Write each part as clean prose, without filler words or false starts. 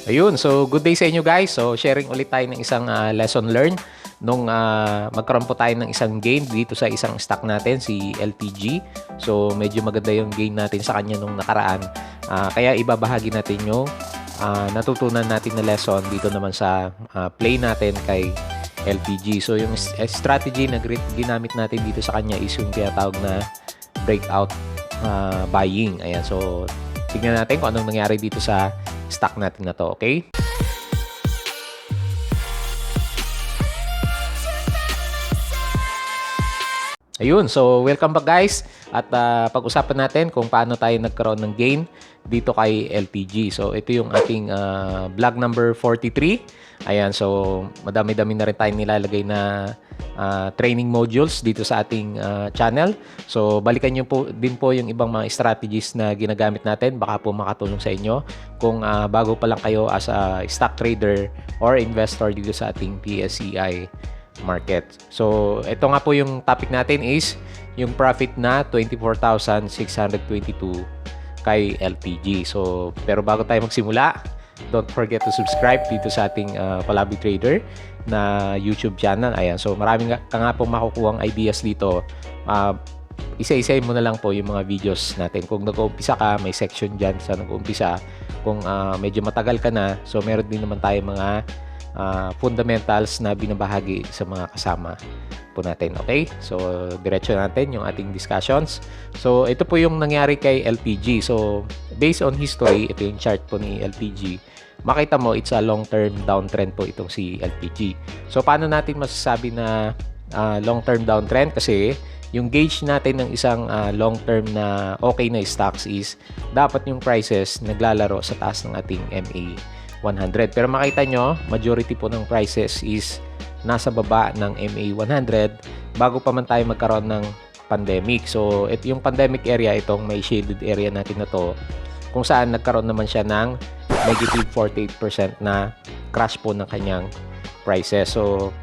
Ayun, so good day sa inyo guys. So sharing ulit tayo ng isang lesson learned nung magkaroon po tayo ng isang gain dito sa isang stock natin, si LPG. So medyo maganda yung gain natin sa kanya nung nakaraan. Kaya ibabahagi natin yung natutunan natin na lesson dito naman sa play natin kay LPG. So yung strategy na ginamit natin dito sa kanya is yung tinatawag na breakout buying. Ayan, so tignan natin kung anong nangyari dito sa stock natin na to, okay? Ayun, so welcome back guys. At pag-usapan natin kung paano tayo nagkaroon ng gain dito kay LPG. So ito yung ating vlog number 43. Ayan, so madami-dami na rin tayong nilalagay na training modules dito sa ating channel. So balikan nyo po din po yung ibang mga strategies na ginagamit natin. Baka po makatulong sa inyo kung bago pa lang kayo as a stock trader or investor dito sa ating PSEI market. So, ito nga po yung topic natin is yung profit na 24,622 kay LPG. So, pero bago tayo magsimula, don't forget to subscribe dito sa ating Palabi Trader na YouTube channel. Ayan, so marami ka nga pong makukuhang ideas dito. Isa-isayin mo na lang po yung mga videos natin. Kung nag-uumpisa ka, may section dyan sa nag-uumpisa. Kung medyo matagal ka na, so meron din naman tayo mga fundamentals na binabahagi sa mga kasama po natin. Okay? So, diretso natin yung ating discussions. So, ito po yung nangyari kay LPG. So, based on history, ito yung chart po ni LPG. Makita mo, it's a long-term downtrend po itong si LPG. So, paano natin masasabi na long-term downtrend? Kasi, yung gauge natin ng isang long-term na okay na stocks is dapat yung prices naglalaro sa taas ng ating MA 100. Pero makita nyo, majority po ng prices is nasa baba ng MA 100 bago pa man tayo magkaroon ng pandemic. So, ito yung pandemic area, itong may shaded area natin na to, kung saan nagkaroon naman siya ng negative 48% na crash po ng kanyang prices. So,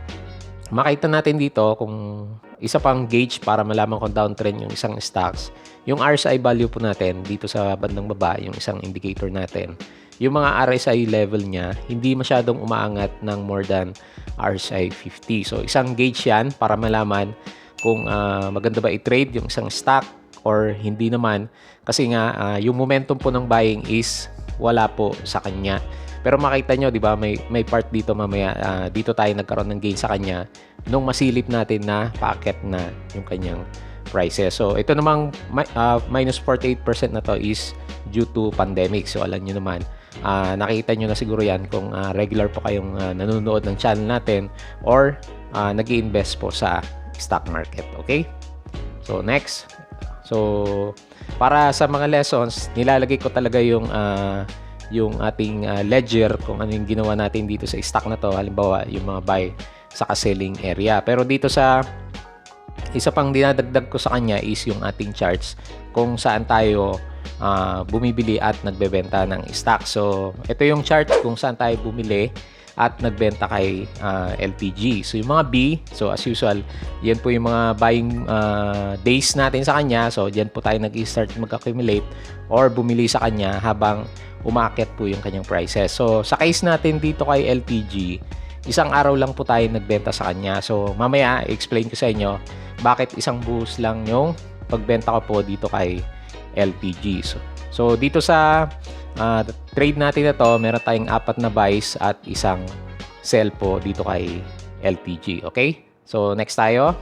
makita natin dito kung isa pang gauge para malaman kung downtrend yung isang stocks. Yung RSI value po natin dito sa bandang baba, yung isang indicator natin. Yung mga RSI level niya, hindi masyadong umaangat ng more than RSI 50. So, isang gauge yan para malaman kung maganda ba i-trade yung isang stock or hindi naman. Kasi nga, yung momentum po ng buying is wala po sa kanya. Pero makita nyo, di ba, may part dito mamaya, dito tayo nagkaroon ng gain sa kanya nung masilip natin na packet na yung kanyang prices. So, ito namang minus 48% na to is due to pandemic. So, alam nyo naman, nakita nyo na siguro yan kung regular po kayong nanonood ng channel natin or nag-i-invest po sa stock market. Okay? So, next. So, para sa mga lessons, nilalagay ko talaga yung ating ledger kung ano yung ginawa natin dito sa stock na to. Halimbawa, yung mga buy sa selling area. Pero dito sa isa pang dinadagdag ko sa kanya is yung ating charts kung saan tayo bumibili at nagbebenta ng stock. So, ito yung chart kung saan tayo bumili at nagbenta kay LPG. So, yung mga B, so as usual, yan po yung mga buying days natin sa kanya. So, dyan po tayo nag-start mag-accumulate or bumili sa kanya habang umakyat po yung kanyang prices. So, sa case natin dito kay LPG, isang araw lang po tayo nagbenta sa kanya. So, mamaya, explain ko sa inyo bakit isang buhos lang yung pagbenta ko po dito kay LPG. So dito sa trade natin na to, meron tayong 4 na buys at isang sell po dito kay LPG. Okay? So, next tayo.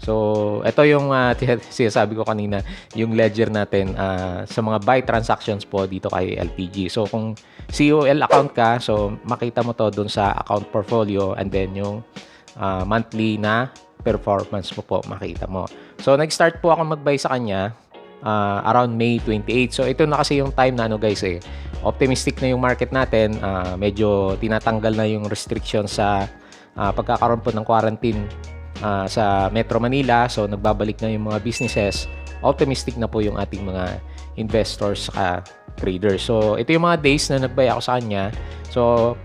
So, ito yung sinasabi ko kanina, yung ledger natin sa mga buy transactions po dito kay LPG. So, kung COL account ka, so makita mo to dun sa account portfolio and then yung monthly na performance mo po makita mo. So, nag-start po ako mag-buy sa kanya around May 28. So, ito na kasi yung time na guys optimistic na yung market natin. Medyo tinatanggal na yung restriction sa pagkakaroon po ng quarantine sa Metro Manila. So, nagbabalik na yung mga businesses. Optimistic na po yung ating mga investors saka traders. So, ito yung mga days na nag-buy ako sa kanya. So,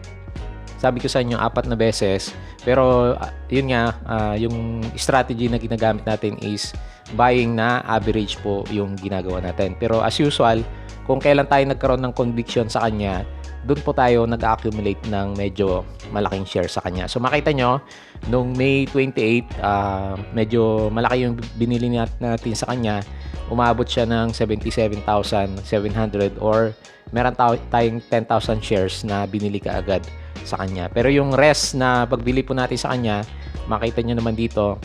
sabi ko sa inyo 4 na beses. Pero yun nga, yung strategy na ginagamit natin is buying na average po yung ginagawa natin. Pero as usual, kung kailan tayo nagkaroon ng conviction sa kanya doon po tayo nag-accumulate ng medyo malaking share sa kanya. So makita nyo, nung May 28, medyo malaki yung binili natin sa kanya. Umabot siya ng 77,700 or meron tayong 10,000 shares na binili kaagad sa kanya. Pero yung rest na pagbili po natin sa kanya, makita nyo naman dito,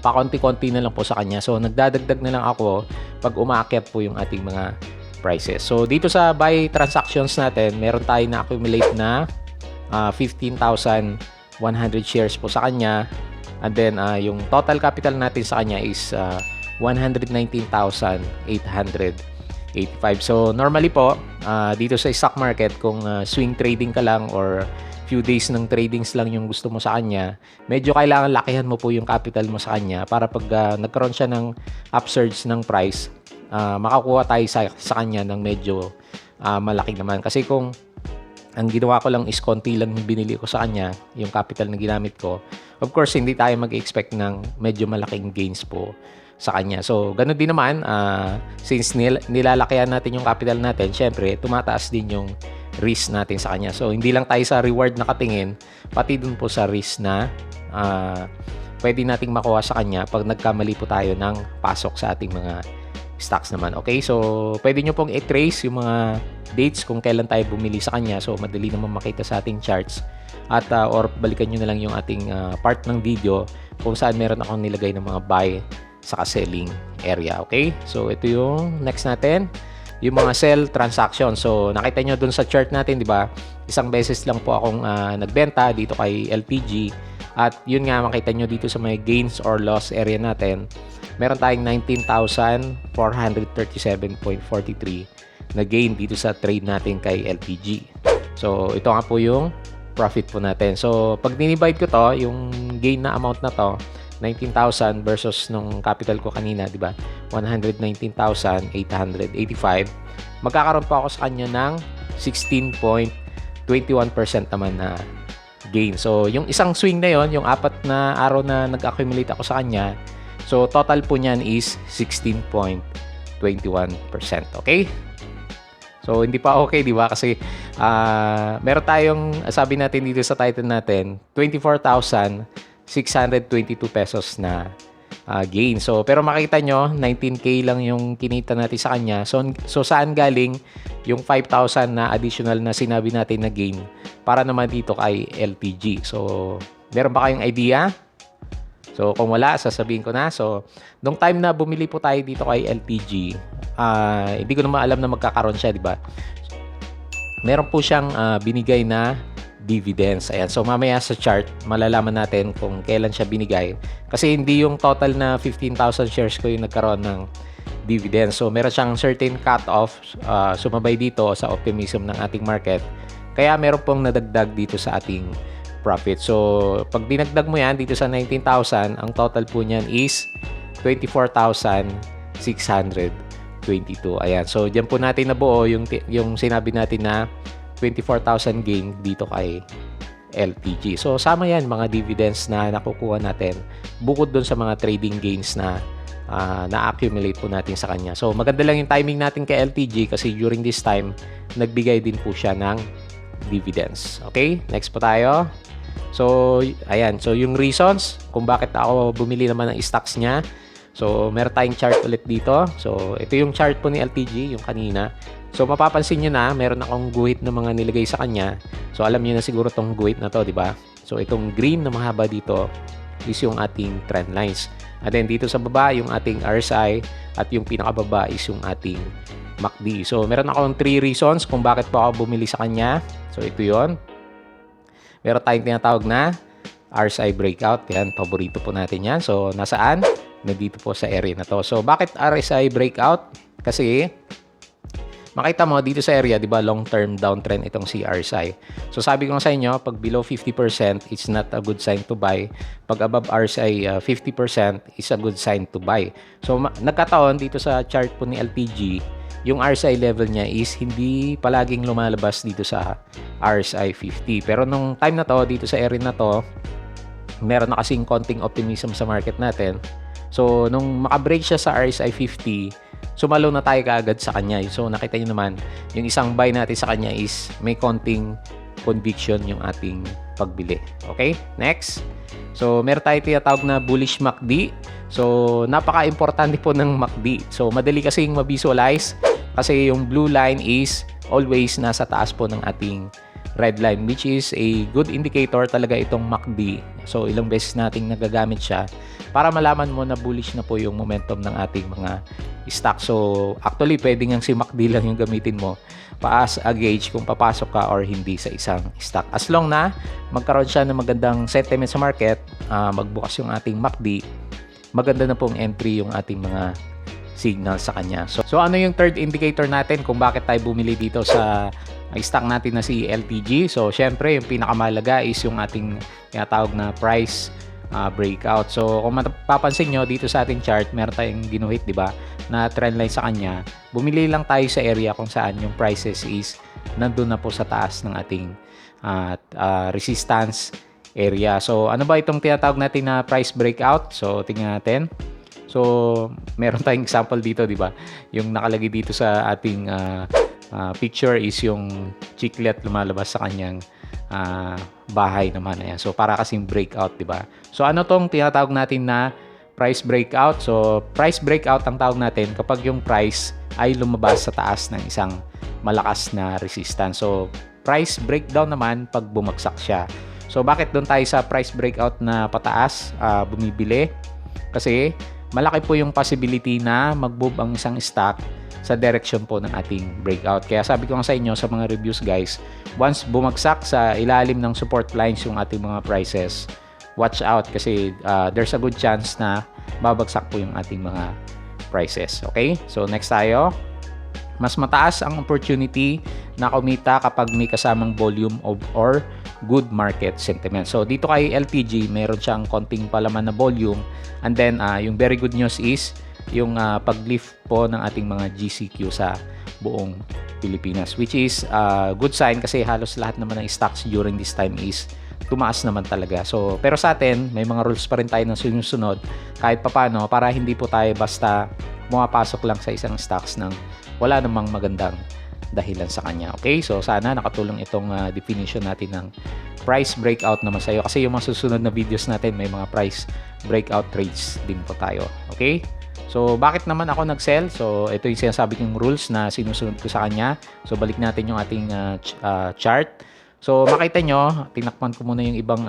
pakonti-konti na lang po sa kanya. So nagdadagdag na lang ako pag umaakyat po yung ating mga prices. So dito sa buy transactions natin, meron tayo na accumulate na 15,100 shares po sa kanya. And then yung total capital natin sa kanya is 119,885. So normally po dito sa stock market, kung swing trading ka lang or few days ng tradings lang yung gusto mo sa kanya, medyo kailangan lakihan mo po yung capital mo sa kanya para pag nagkaroon siya ng upsurge ng price, makakuha tayo sa kanya ng medyo malaki naman. Kasi kung ang ginawa ko lang is konti lang yung binili ko sa kanya, yung capital na ginamit ko, of course hindi tayo mag-expect ng medyo malaking gains po sa kanya. So ganun din naman, since nilalakihan natin yung capital natin, syempre tumataas din yung risk natin sa kanya. So hindi lang tayo sa reward nakatingin, pati dun po sa risk na pwede nating makuha sa kanya pag nagkamali po tayo ng pasok sa ating mga stocks naman. Okay, so pwede nyo pong i-trace yung mga dates kung kailan tayo bumili sa kanya. So madali naman makita sa ating charts. At or balikan nyo na lang yung ating part ng video kung saan meron akong nilagay ng mga buy sa selling area. Okay, so ito yung next natin, yung mga sell transaction. So nakita nyo dun sa chart natin, di ba? Isang beses lang po akong nagbenta dito kay LPG. At yun nga, makita nyo dito sa may gains or loss area natin, meron tayong 19,437.43 na gain dito sa trade natin kay LPG. So ito nga po yung profit po natin. So pag dinivide ko to, yung gain na amount na to, 19,000 versus nung capital ko kanina, di ba? 119,885. Magkakaroon po ako sa kanya ng 16.21% naman na gain. So yung isang swing na yon, yung 4 na araw na nag-accumulate ako sa kanya, so total po niyan is 16.21%. Okay? So hindi pa okay, di ba? Kasi meron tayong, sabi natin dito sa title natin, 24,622 pesos na gain. So pero makita nyo, 19K lang yung kinita natin sa kanya. So saan galing yung 5,000 na additional na sinabi natin na gain para naman dito kay LPG? So meron ba kayong idea? So kung wala, sasabihin ko na. So nung time na bumili po tayo dito kay LPG, hindi ko naman alam na magkakaroon siya, di ba? Meron po siyang binigay na dividends. Ayan. So mamaya sa chart, malalaman natin kung kailan siya binigay. Kasi hindi yung total na 15,000 shares ko yung nagkaroon ng dividends. So meron siyang certain cut-off, sumabay dito sa optimism ng ating market. Kaya meron pong nadagdag dito sa ating profit. So pag dinagdag mo yan dito sa 19,000, ang total po niyan is 24,622. Ayan. So diyan po natin nabuo yung sinabi natin na 24,000 gain dito kay LPG. So sama yan mga dividends na nakukuha natin bukod dun sa mga trading gains na na-accumulate po natin sa kanya. So maganda lang yung timing natin kay LPG kasi during this time nagbigay din po siya ng dividends. Okay, next po tayo. So ayan, so yung reasons kung bakit ako bumili naman ng stocks niya. So meron tayong chart ulit dito. So ito yung chart po ni LPG, yung kanina. So mapapansin nyo na meron akong guhit na mga nilagay sa kanya. So alam niyo na siguro tong guhit na to, di ba? So itong green na mahaba dito is yung ating trend lines. And then dito sa baba yung ating RSI at yung pinakababa is yung ating MACD. So meron akong 3 reasons kung bakit po ako bumili sa kanya. So ito yon. Meron tayong tinatawag na RSI breakout. Yan, paborito po natin yan. So nasaan? Nandito po sa area na to. So bakit RSI breakout? Kasi makita mo dito sa area, di ba, long-term downtrend itong si RSI. So sabi ko sa inyo, pag below 50%, it's not a good sign to buy. Pag above RSI 50% is a good sign to buy. So nagkataon dito sa chart po ni LPG, yung RSI level niya is hindi palaging lumalabas dito sa RSI 50. Pero nung time na to, dito sa area na to, meron na kasing konting optimism sa market natin. So nung makabreak siya sa RSI 50, sumalo na tayo kaagad sa kanya. So nakita nyo naman, yung isang buy natin sa kanya is may konting conviction yung ating pagbili. Okay, next. So meron tayo tinatawag na bullish MACD. So napaka-importante po ng MACD. So madali kasing ma-visualize kasi yung blue line is always nasa taas po ng ating red line, which is a good indicator talaga itong MACD. So ilang beses nating nagagamit siya para malaman mo na bullish na po yung momentum ng ating mga stock. So actually pwede nga si MACD lang yung gamitin mo as a gauge kung papasok ka or hindi sa isang stock. As long na magkaroon siya ng magandang sentiment sa market, magbukas yung ating MACD, maganda na pong entry yung ating mga signal sa kanya. So ano yung third indicator natin kung bakit tayo bumili dito sa stock natin na si LTG? So syempre yung pinakamahalaga is yung ating tinatawag na price breakout. So kung mapapansin nyo dito sa ating chart, meron tayong ginuhit, di ba, na trend line sa kanya. Bumili lang tayo sa area kung saan yung prices is nandun na po sa taas ng ating resistance area. So ano ba itong tinatawag natin na price breakout? So tingnan natin. So meron tayong example dito, di ba? Yung nakalagay dito sa ating picture is yung chiclet lumalabas sa kanyang bahay naman. Ayan. So para kasing breakout, di ba? So ano tong tinatawag natin na price breakout? So price breakout ang tawag natin kapag yung price ay lumabas sa taas ng isang malakas na resistance. So price breakdown naman pag bumagsak siya. So bakit doon tayo sa price breakout na pataas bumibili? Kasi malaki po yung possibility na mag-move ang isang stock sa direction po ng ating breakout. Kaya sabi ko nga sa inyo sa mga reviews guys, once bumagsak sa ilalim ng support lines yung ating mga prices, watch out kasi there's a good chance na babagsak po yung ating mga prices. Okay? So next tayo. Mas mataas ang opportunity na kumita kapag may kasamang volume or good market sentiment. So dito kay LTG, meron siyang konting palaman na volume, and then yung very good news is yung pag-lift po ng ating mga GCQ sa buong Pilipinas, which is good sign kasi halos lahat naman ng stocks during this time is tumaas naman talaga. So pero sa atin, may mga rules pa rin tayo na sinusunod kahit papano para hindi po tayo basta pumapasok lang sa isang stocks ng wala namang magandang dahilan sa kanya. Okay? So sana nakatulong itong definition natin ng price breakout naman sa iyo kasi yung mga susunod na videos natin may mga price breakout trades din po tayo. Okay? So bakit naman ako nag-sell? So ito yung sinasabi kong rules na sinusunod ko sa kanya. So balik natin yung ating chart. So makita nyo, tinakpan ko muna yung ibang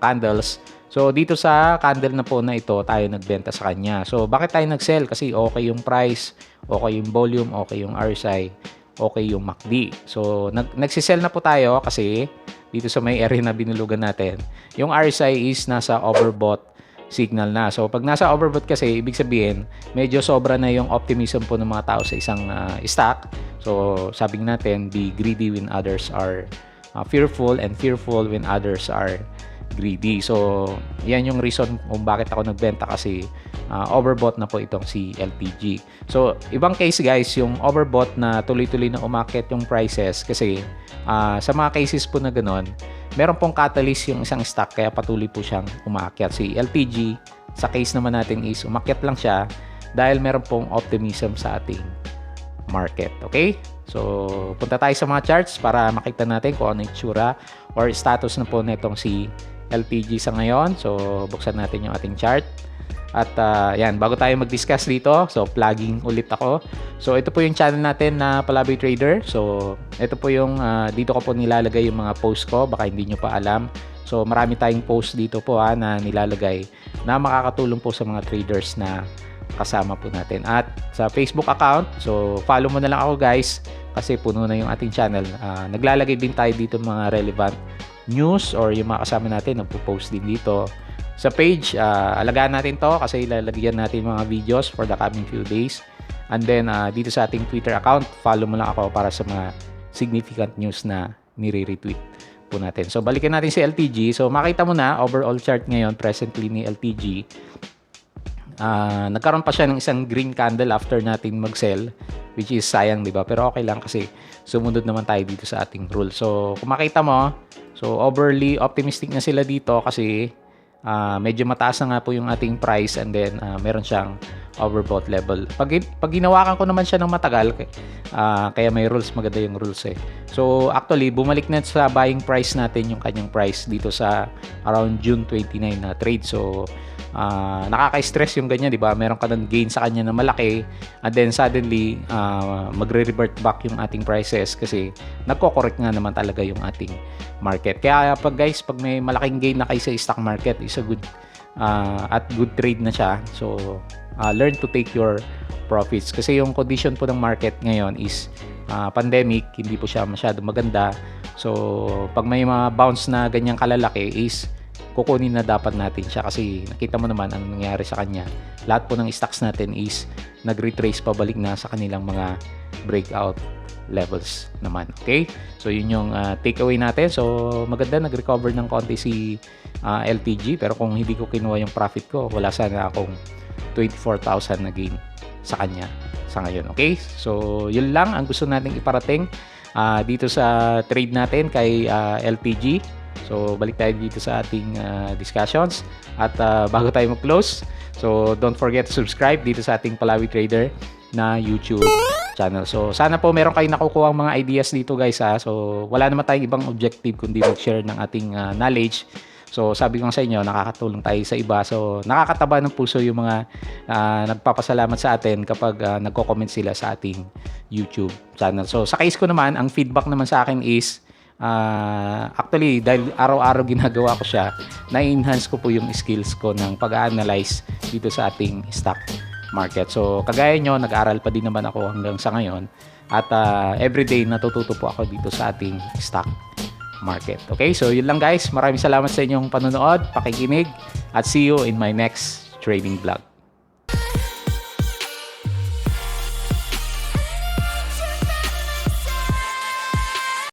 candles. So dito sa candle na po na ito, tayo nagbenta sa kanya. So bakit tayo nag-sell? Kasi okay yung price, okay yung volume, okay yung RSI, okay yung MACD. So nagsisell na po tayo kasi dito sa may area na binulugan natin, yung RSI is nasa overbought signal na. So pag nasa overbought kasi, ibig sabihin medyo sobra na yung optimism po ng mga tao sa isang stock. So sabi natin, be greedy when others are fearful, and fearful when others are greedy. So yan yung reason kung bakit ako nagbenta kasi overbought na po itong si LTG. So ibang case guys, yung overbought na tuloy-tuloy na umakyat yung prices kasi sa mga cases po na ganoon, meron pong catalyst yung isang stock kaya patuloy po siyang umakyat. Si LTG sa case naman natin is umakyat lang siya dahil meron pong optimism sa ating market. Okay? So punta tayo sa mga charts para makita natin kung ano yung itsura or status na po nitong si LTG sa ngayon. So buksan natin yung ating chart. At yan, bago tayo mag-discuss dito, so plugging ulit ako. So ito po yung channel natin na Palaboy Trader. So ito po yung dito ko po nilalagay yung mga post ko, baka hindi nyo pa alam. So marami tayong post dito po na nilalagay na makakatulong po sa mga traders na kasama po natin. At sa Facebook account, so follow mo na lang ako guys kasi puno na yung ating channel. Naglalagay din tayo dito mga relevant news or yung mga kasama natin nagpo-post din dito. Sa page, alagaan natin to kasi ilalagyan natin mga videos for the coming few days. And then dito sa ating Twitter account, follow mo lang ako para sa mga significant news na nire-retweet po natin. So balikan natin si LTG. So makita mo na overall chart ngayon presently ni LTG. Nagkaroon pa siya ng isang green candle after natin mag-sell, which is sayang, di ba? Pero okay lang kasi sumunod naman tayo dito sa ating rule. So kung makita mo, so overly optimistic na sila dito kasi medyo mataas na nga po yung ating price, and then meron siyang overbought level. Pag ginawakan ko naman siya ng matagal, kaya may rules, maganda yung rules eh. So actually, bumalik na sa buying price natin yung kanyang price dito sa around June 29 na trade. So nakaka-stress yung ganyan, di ba? Meron ka ng gain sa kanya na malaki, and then suddenly magre-revert back yung ating prices kasi nagko-correct nga naman talaga yung ating market. Kaya pag may malaking gain na kayo sa stock market, is a good at good trade na siya. So learn to take your profits kasi yung condition po ng market ngayon is pandemic, hindi po siya masyado maganda. So pag may mga bounce na ganyang kalalaki is kukunin na dapat natin siya kasi nakita mo naman ang nangyari sa kanya. Lahat po ng stocks natin is nag-retrace pabalik na sa kanilang mga breakout levels naman. Okay? So yun yung takeaway natin. So maganda, nag-recover ng konti si LPG, pero kung hindi ko kinuha yung profit ko, wala sana akong 24,000 na gain sa kanya sa ngayon. Okay? So yun lang ang gusto nating iparating dito sa trade natin kay LPG. So balik tayo dito sa ating discussions at bago tayo mag-close, so don't forget to subscribe dito sa ating Palawi Trader na YouTube channel. So sana po meron kayong nakukuha mga ideas dito guys ha. So wala naman tayong ibang objective kundi mag-share ng ating knowledge. So sabi ko sa inyo, nakakatulong tayo sa iba. So nakakataba ng puso yung mga nagpapasalamat sa atin kapag nagko-comment sila sa ating YouTube channel. So sa case ko naman, ang feedback naman sa akin is actually dahil araw-araw ginagawa ko siya, na-enhance ko po yung skills ko ng pag-analyze dito sa ating stock market. So kagaya nyo, nag-aral pa din naman ako hanggang sa ngayon at everyday natututo po ako dito sa ating stock market. Okay, so yun lang guys, maraming salamat sa inyong panonood, pakikinig, at see you in my next trading vlog.